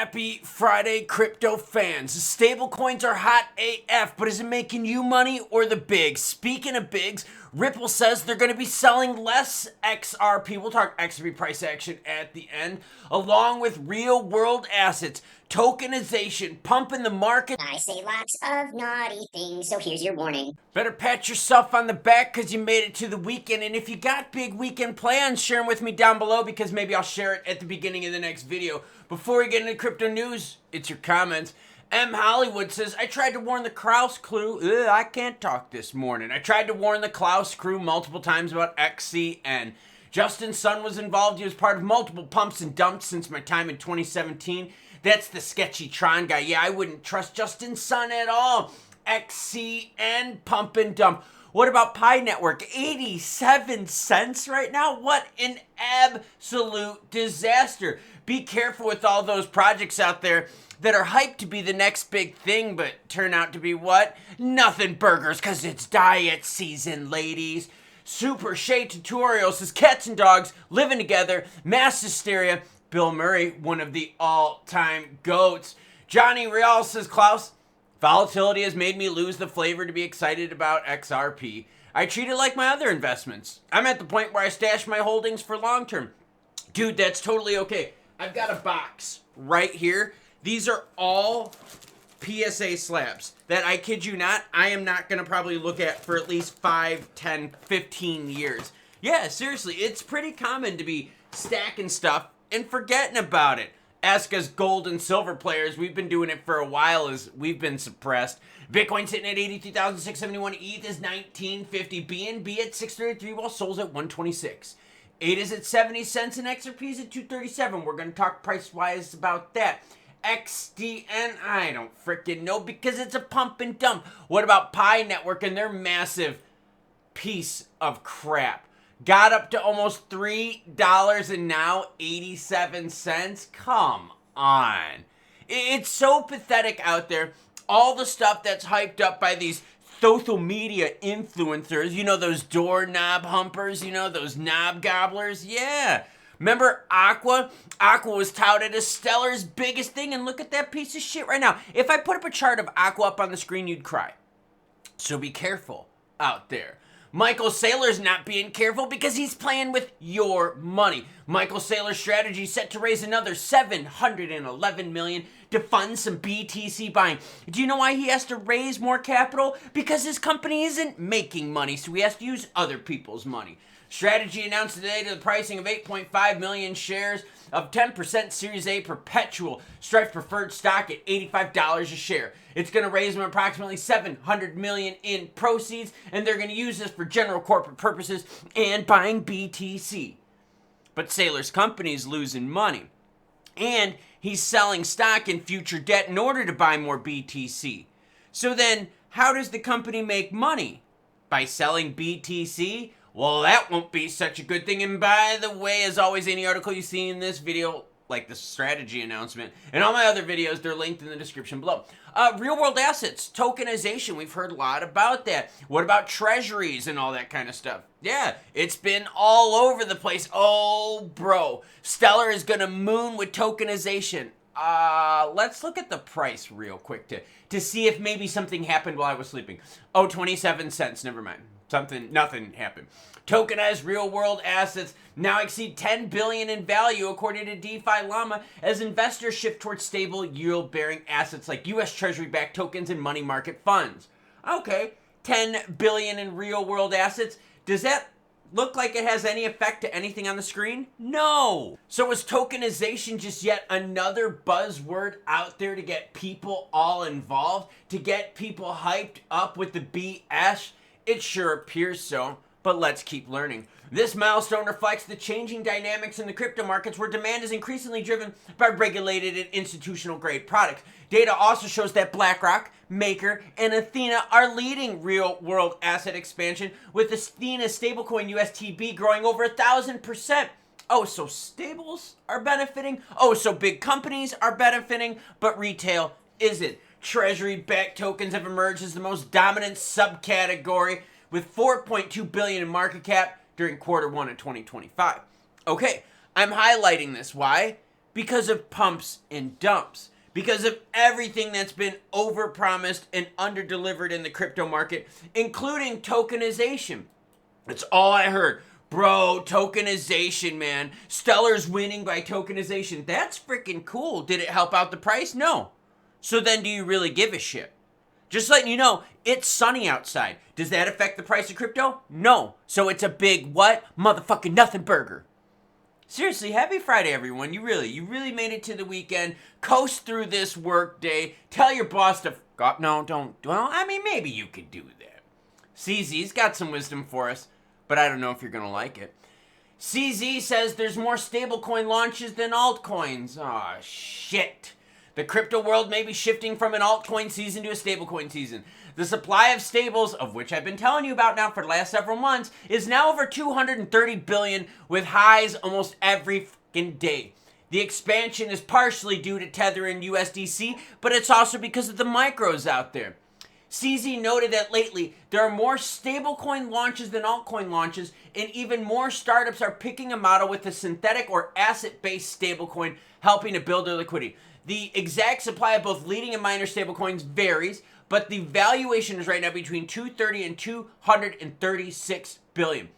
Happy Friday, crypto fans. Stablecoins are hot AF, but is it making you money or the bigs? Speaking of bigs, Ripple says they're going to be selling less XRP. We'll talk XRP price action at the end, along with real world assets, tokenization, pumping the market. I say lots of naughty things, so here's your warning. Better pat yourself on the back because you made it to the weekend. And if you got big weekend plans, share them with me down below because maybe I'll share it at the beginning of the next video. Before we get into crypto news, it's your comments. M. Hollywood says, I tried to warn the Kraus crew. I can't talk this morning. I tried to warn the Klaus crew multiple times about XCN. Justin Sun was involved. He was part of multiple pumps and dumps since my time in 2017. That's the sketchy Tron guy. Yeah, I wouldn't trust Justin Sun at all. XCN pump and dump. What about Pi Network? 87 cents right now? What an absolute disaster. Be careful with all those projects out there that are hyped to be the next big thing, but turn out to be what? Nothing burgers, because it's diet season, ladies. Super Shay Tutorial says cats and dogs living together, mass hysteria. Bill Murray, one of the all-time GOATs. Johnny Real says, Klaus, volatility has made me lose the flavor to be excited about XRP. I treat it like my other investments. I'm at the point where I stash my holdings for long term. Dude, that's totally okay. I've got a box right here. These are all PSA slabs that, I kid you not, I am not going to probably look at for at least 5, 10, 15 years. Yeah, seriously, it's pretty common to be stacking stuff and forgetting about it. Ask us gold and silver players. We've been doing it for a while as we've been suppressed. Bitcoin sitting at 83,671. ETH is 1950. BNB at 633 while Sol's at 126. 8 is at 70 cents and XRP is at 237. We're going to talk price-wise about that. XDN, I don't freaking know because it's a pump and dump. What about Pi Network and their massive piece of crap? Got up to almost $3 and now 87 cents? Come on. It's so pathetic out there. All the stuff that's hyped up by these social media influencers, you know, those doorknob humpers, you know, those knob gobblers. Yeah. Remember Aqua? Aqua was touted as Stellar's biggest thing, and look at that piece of shit right now. If I put up a chart of Aqua up on the screen, you'd cry. So be careful out there. Michael Saylor's not being careful because he's playing with your money. Michael Saylor's strategy set to raise another $711 million to fund some BTC buying. Do you know why he has to raise more capital? Because his company isn't making money, so he has to use other people's money. Strategy announced today to the pricing of 8.5 million shares of 10% Series A perpetual Stripe preferred stock at $85 a share. It's going to raise them approximately $700 million in proceeds, and they're going to use this for general corporate purposes and buying BTC. But Saylor's company's losing money, and he's selling stock and future debt in order to buy more BTC. So then, how does the company make money? By selling BTC? Well, that won't be such a good thing. And by the way, as always, any article you see in this video, like the strategy announcement, and all my other videos, they're linked in the description below. Real world assets, tokenization, we've heard a lot about that. What about treasuries and all that kind of stuff? Yeah, it's been all over the place. Oh, bro, Stellar is gonna moon with tokenization. Let's look at the price real quick to see if maybe something happened while I was sleeping. Oh, 27 cents, never mind. Nothing happened. Tokenized real-world assets now exceed $10 billion in value, according to DeFi Llama, as investors shift towards stable, yield-bearing assets like U.S. Treasury-backed tokens and money market funds. Okay, $10 billion in real-world assets. Does that look like it has any effect to anything on the screen? No. So is tokenization just yet another buzzword out there to get people all involved, to get people hyped up with the BS? It sure appears so, but let's keep learning. This milestone reflects the changing dynamics in the crypto markets where demand is increasingly driven by regulated and institutional grade products. Data also shows that BlackRock, Maker, and Athena are leading real world asset expansion, with Athena stablecoin USTB growing over 1,000%. Oh, so stables are benefiting? Oh, so big companies are benefiting, but retail isn't. Treasury-backed tokens have emerged as the most dominant subcategory with $4.2 billion in market cap during Q1 of 2025. Okay, I'm highlighting this. Why? because of pumps and dumps, because of everything that's been overpromised and underdelivered in the crypto market, including tokenization. That's all I heard. Bro, tokenization, man. Stellar's winning by tokenization. That's freaking cool. Did it help out the price? No. So then do you really give a shit? Just letting you know, it's sunny outside. Does that affect the price of crypto? No. So it's a big what? Motherfucking nothing burger. Seriously, happy Friday, everyone. You really made it to the weekend. Coast through this work day. Tell your boss to no, don't. Well, I mean, maybe you could do that. CZ's got some wisdom for us, but I don't know if you're going to like it. CZ says there's more stablecoin launches than altcoins. Aw, shit. The crypto world may be shifting from an altcoin season to a stablecoin season. The supply of stables, of which I've been telling you about now for the last several months, is now over 230 billion with highs almost every fucking day. The expansion is partially due to Tether and USDC, but it's also because of the micros out there. CZ noted that lately, there are more stablecoin launches than altcoin launches, and even more startups are picking a model with a synthetic or asset-based stablecoin, helping to build their liquidity. The exact supply of both leading and minor stablecoins varies, but the valuation is right now between 230 and 236 billion.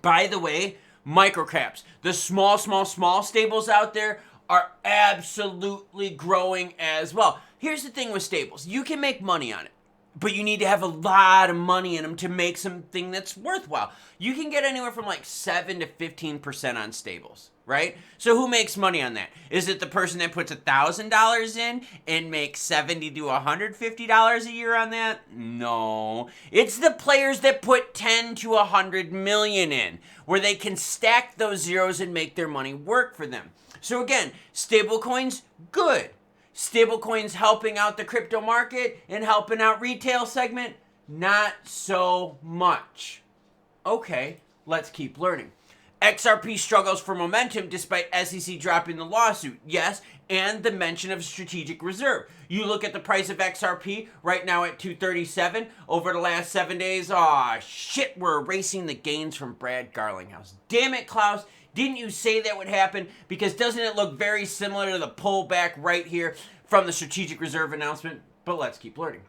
By the way, microcaps, the small stables out there are absolutely growing as well. Here's the thing with stables. You can make money on it, but you need to have a lot of money in them to make something that's worthwhile. You can get anywhere from like 7 to 15% on stables, right? So who makes money on that? Is it the person that puts $1,000 in and makes $70 to $150 a year on that? No. It's the players that put 10 to 100 million in, where they can stack those zeros and make their money work for them. So again, stablecoins, good. Stablecoins helping out the crypto market and helping out retail segment, not so much. Okay, let's keep learning. XRP struggles for momentum despite SEC dropping the lawsuit. Yes, and the mention of strategic reserve. You look at the price of XRP right now at 237 over the last 7 days. Aw, shit, we're erasing the gains from Brad Garlinghouse. Damn it, Klaus. Didn't you say that would happen? Because doesn't it look very similar to the pullback right here from the strategic reserve announcement? But let's keep learning.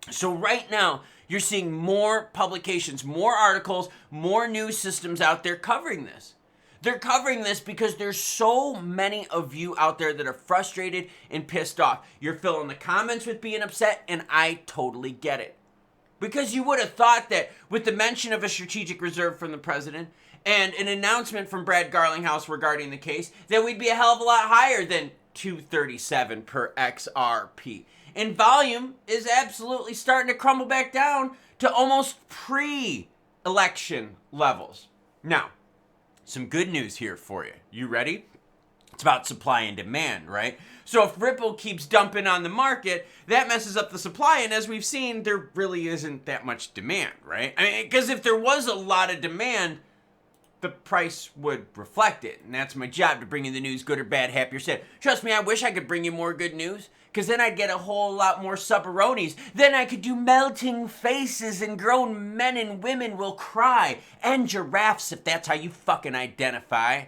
So right now, you're seeing more publications, more articles, more news systems out there covering this. They're covering this because there's so many of you out there that are frustrated and pissed off. You're filling the comments with being upset, and I totally get it. Because you would have thought that with the mention of a strategic reserve from the president and an announcement from Brad Garlinghouse regarding the case, that we'd be a hell of a lot higher than 237 per XRP. And volume is absolutely starting to crumble back down to almost pre-election levels. Now, some good news here for you. You ready? It's about supply and demand, right? So if Ripple keeps dumping on the market, that messes up the supply. And as we've seen, there really isn't that much demand, right? I mean, because if there was a lot of demand, the price would reflect it. And that's my job, to bring you the news, good or bad, happy or sad. Trust me, I wish I could bring you more good news, because then I'd get a whole lot more supperonis. Then I could do melting faces and grown men and women will cry. And giraffes, if that's how you fucking identify.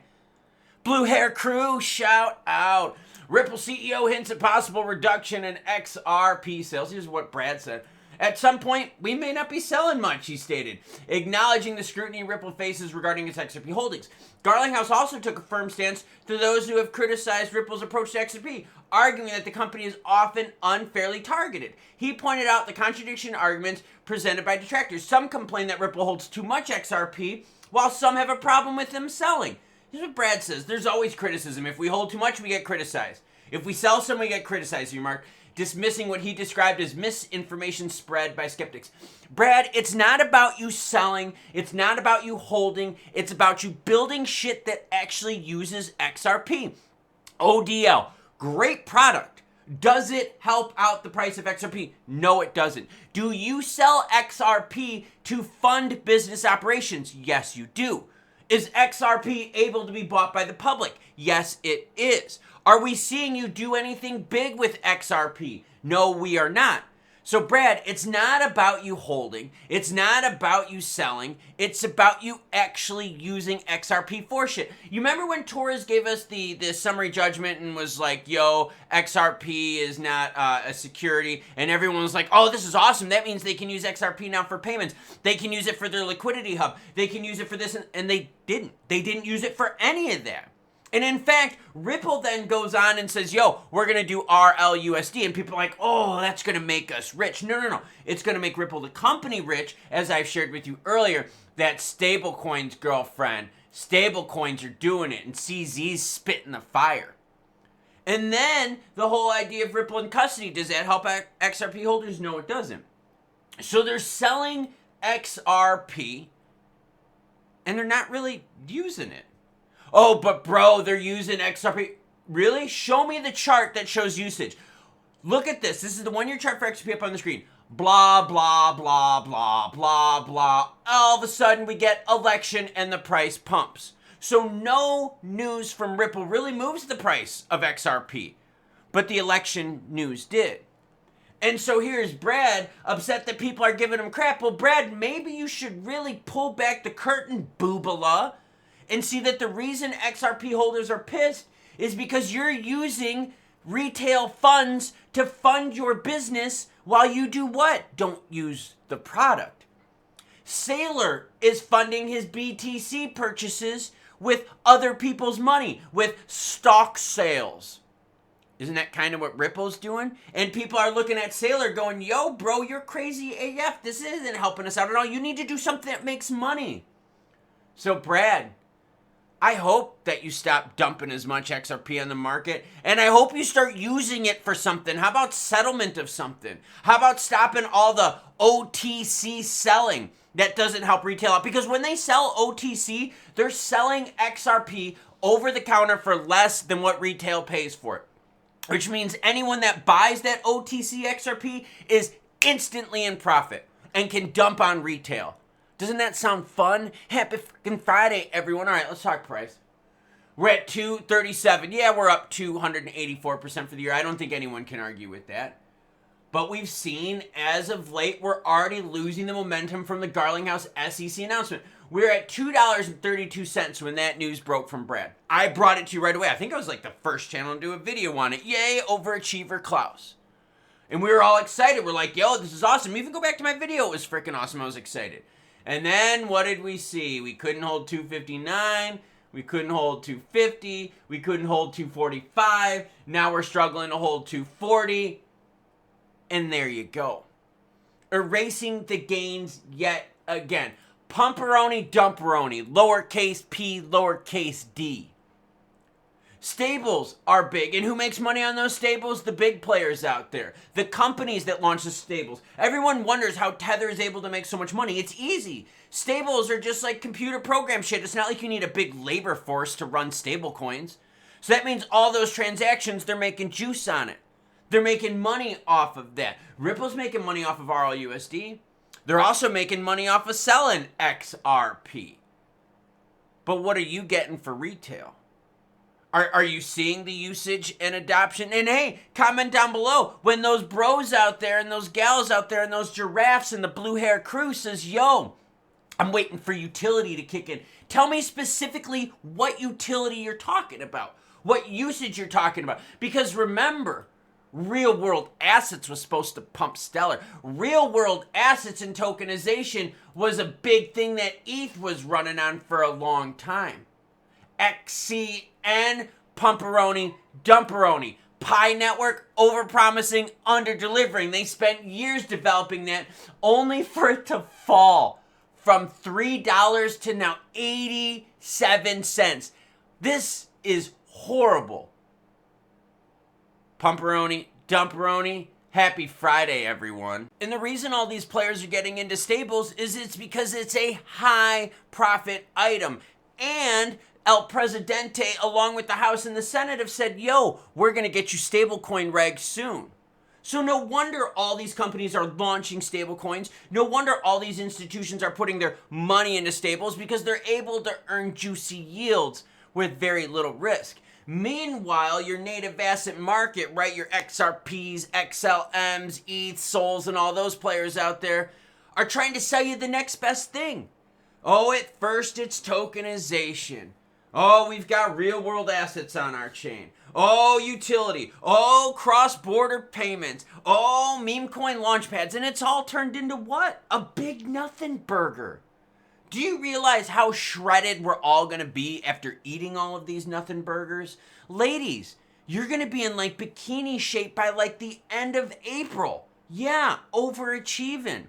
Blue Hair Crew, shout out. Ripple CEO hints at possible reduction in XRP sales. Here's what Brad said. At some point, we may not be selling much, he stated, acknowledging the scrutiny Ripple faces regarding its XRP holdings. Garlinghouse also took a firm stance to those who have criticized Ripple's approach to XRP, arguing that the company is often unfairly targeted. He pointed out the contradiction arguments presented by detractors. Some complain that Ripple holds too much XRP, while some have a problem with them selling. Here's what Brad says. There's always criticism. If we hold too much, we get criticized. If we sell some, we get criticized, he remarked, dismissing what he described as misinformation spread by skeptics. Brad, it's not about you selling. It's not about you holding. It's about you building shit that actually uses XRP. ODL, great product. Does it help out the price of XRP? No, it doesn't. Do you sell XRP to fund business operations? Yes, you do. Is XRP able to be bought by the public? Yes, it is. Are we seeing you do anything big with XRP? No, we are not. So Brad, it's not about you holding, it's not about you selling, it's about you actually using XRP for shit. You remember when Torres gave us the summary judgment and was like, yo, XRP is not a security, and everyone was like, oh, this is awesome, that means they can use XRP now for payments, they can use it for their liquidity hub, they can use it for this, and they didn't use it for any of that. And in fact, Ripple then goes on and says, yo, we're going to do RLUSD. And people are like, oh, that's going to make us rich. No. It's going to make Ripple, the company, rich. As I've shared with you earlier, that stablecoins, girlfriend. Stablecoins are doing it. And CZ's spitting the fire. And then the whole idea of Ripple in custody. Does that help XRP holders? No, it doesn't. So they're selling XRP. And they're not really using it. Oh, but bro, they're using XRP. Really? Show me the chart that shows usage. Look at this. This is the one-year chart for XRP up on the screen. Blah, blah, blah, blah, blah, blah. All of a sudden, we get election and the price pumps. So no news from Ripple really moves the price of XRP. But the election news did. And so here's Brad, upset that people are giving him crap. Well, Brad, maybe you should really pull back the curtain, boobala, and see that the reason XRP holders are pissed is because you're using retail funds to fund your business while you do what? Don't use the product. Saylor is funding his BTC purchases with other people's money, with stock sales. Isn't that kind of what Ripple's doing? And people are looking at Saylor going, yo, bro, you're crazy AF. This isn't helping us out at all. You need to do something that makes money. So, Brad, I hope that you stop dumping as much XRP on the market, and I hope you start using it for something. How about settlement of something? How about stopping all the OTC selling that doesn't help retail out? Because when they sell OTC, they're selling XRP over the counter for less than what retail pays for it, which means anyone that buys that OTC XRP is instantly in profit and can dump on retail. Doesn't that sound fun? Happy freaking Friday, everyone. All right, let's talk price. We're at 237. Yeah, we're up 284% for the year. I don't think anyone can argue with that. But we've seen, as of late, we're already losing the momentum from the Garlinghouse SEC announcement. We're at $2.32 when that news broke from Brad. I brought it to you right away. I think I was like the first channel to do a video on it. Yay, overachiever Klaus. And we were all excited. We're like, yo, this is awesome. Even go back to my video. It was freaking awesome. I was excited. And then what did we see? We couldn't hold 259. We couldn't hold 250. We couldn't hold 245. Now we're struggling to hold 240. And there you go. Erasing the gains yet again. Pumperoni, dumperoni. Lowercase p, lowercase d. Stables are big. And who makes money on those stables? The big players out there. The companies that launch the stables. Everyone wonders how Tether is able to make so much money. It's easy. Stables are just like computer program shit. It's not like you need a big labor force to run stable coins. So that means all those transactions, they're making juice on it. They're making money off of that. Ripple's making money off of RLUSD. They're also making money off of selling XRP. But what are you getting for retail? Are you seeing the usage and adoption? And hey, comment down below when those bros out there and those gals out there and those giraffes and the blue hair crew says, yo, I'm waiting for utility to kick in. Tell me specifically what utility you're talking about, what usage you're talking about. Because remember, real world assets was supposed to pump stellar. Real world assets and tokenization was a big thing that ETH was running on for a long time. XCN, pumperoni, dumperoni. Pi Network, overpromising, under-delivering. They spent years developing that only for it to fall from $3 to now 87 cents. This is horrible. Pumperoni, dumperoni, happy Friday, everyone. And the reason all these players are getting into stables is it's because it's a high profit item. And El Presidente, along with the House and the Senate, have said, yo, we're going to get you stablecoin regs soon. So no wonder all these companies are launching stablecoins. No wonder all these institutions are putting their money into stables because they're able to earn juicy yields with very little risk. Meanwhile, your native asset market, right, your XRPs, XLMs, ETH, Sols, and all those players out there are trying to sell you the next best thing. Oh, at first it's tokenization. Oh, we've got real world assets on our chain. Oh, utility. Oh, cross-border payments. Oh, meme coin launchpads. And it's all turned into what? A big nothing burger. Do you realize how shredded we're all going to be after eating all of these nothing burgers? Ladies, you're going to be in like bikini shape by like the end of April. Yeah, overachieving.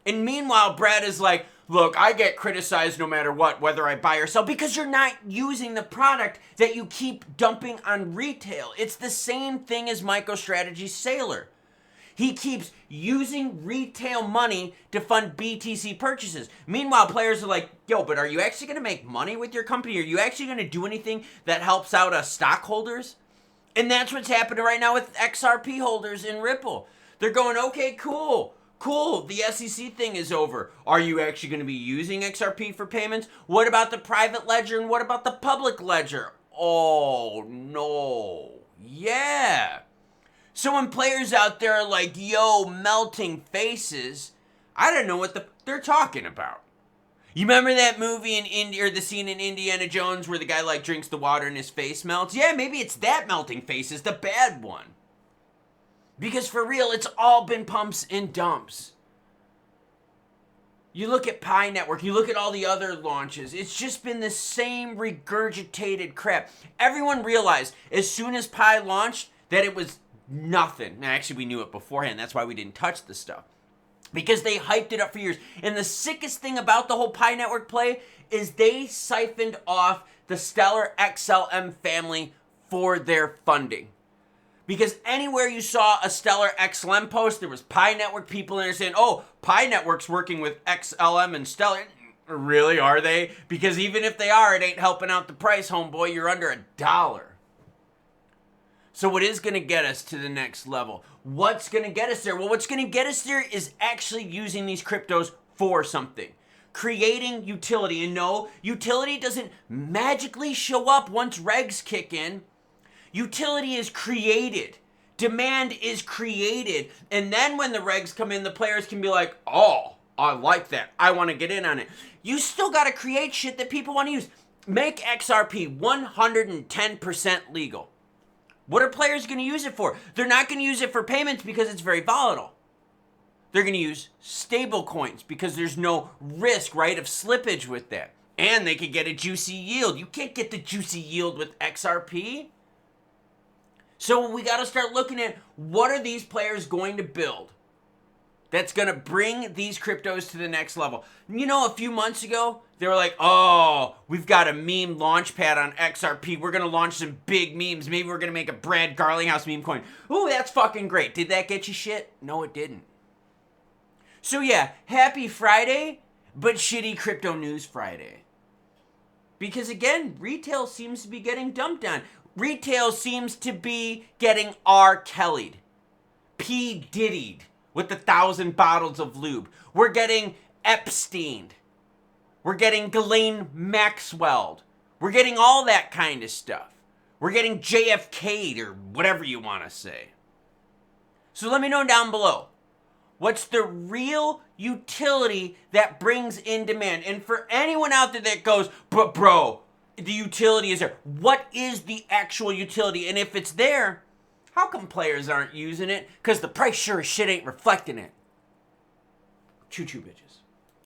And meanwhile, Brad is like, look, I get criticized no matter what, whether I buy or sell, because you're not using the product that you keep dumping on retail. It's the same thing as MicroStrategy Saylor. He keeps using retail money to fund BTC purchases. Meanwhile, players are like, yo, but are you actually going to make money with your company? Are you actually going to do anything that helps out us stockholders? And that's what's happening right now with XRP holders in Ripple. They're going, okay, cool. The SEC thing is over. Are you actually going to be using XRP for payments? What about the private ledger and what about the public ledger? Oh, no. Yeah. So when players out there are like, yo, melting faces, I don't know what they're talking about. You remember that movie in India, or the scene in Indiana Jones where the guy like drinks the water and his face melts? Yeah, maybe it's that melting face is the bad one. Because for real, it's all been pumps and dumps. You look at Pi Network, you look at all the other launches, it's just been the same regurgitated crap. Everyone realized as soon as Pi launched that it was nothing. Now, actually, we knew it beforehand. That's why we didn't touch the stuff. Because they hyped it up for years. And the sickest thing about the whole Pi Network play is they siphoned off the Stellar XLM family for their funding. Because anywhere you saw a Stellar XLM post, there was Pi Network people in there saying, oh, Pi Network's working with XLM and Stellar. Really, are they? Because even if they are, it ain't helping out the price, homeboy. You're under $1. So what is going to get us to the next level? What's going to get us there? Well, what's going to get us there is actually using these cryptos for something. Creating utility. And no, utility doesn't magically show up once regs kick in. Utility is created. Demand is created. And then when the regs come in, the players can be like, oh, I like that. I want to get in on it. You still got to create shit that people want to use. Make XRP 110% legal. What are players going to use it for? They're not going to use it for payments because it's very volatile. They're going to use stablecoins because there's no risk, right, of slippage with that. And they could get a juicy yield. You can't get the juicy yield with XRP. So we got to start looking at what are these players going to build that's going to bring these cryptos to the next level. You know, a few months ago, they were like, oh, we've got a meme launchpad on XRP. We're going to launch some big memes. Maybe we're going to make a Brad Garlinghouse meme coin. Ooh, that's fucking great. Did that get you shit? No, it didn't. So yeah, happy Friday, but shitty crypto news Friday. Because again, retail seems to be getting dumped on. Retail seems to be getting R. Kelly'd. P. Diddy'd with 1,000 bottles of lube. We're getting Epstein'd. We're getting Ghislaine Maxwell'd. We're getting all that kind of stuff. We're getting JFK'd or whatever you want to say. So let me know down below. What's the real utility that brings in demand? And for anyone out there that goes, but bro, the utility is there. What is the actual utility? And if it's there, how come players aren't using it? Because the price sure as shit ain't reflecting it. Choo-choo, bitches.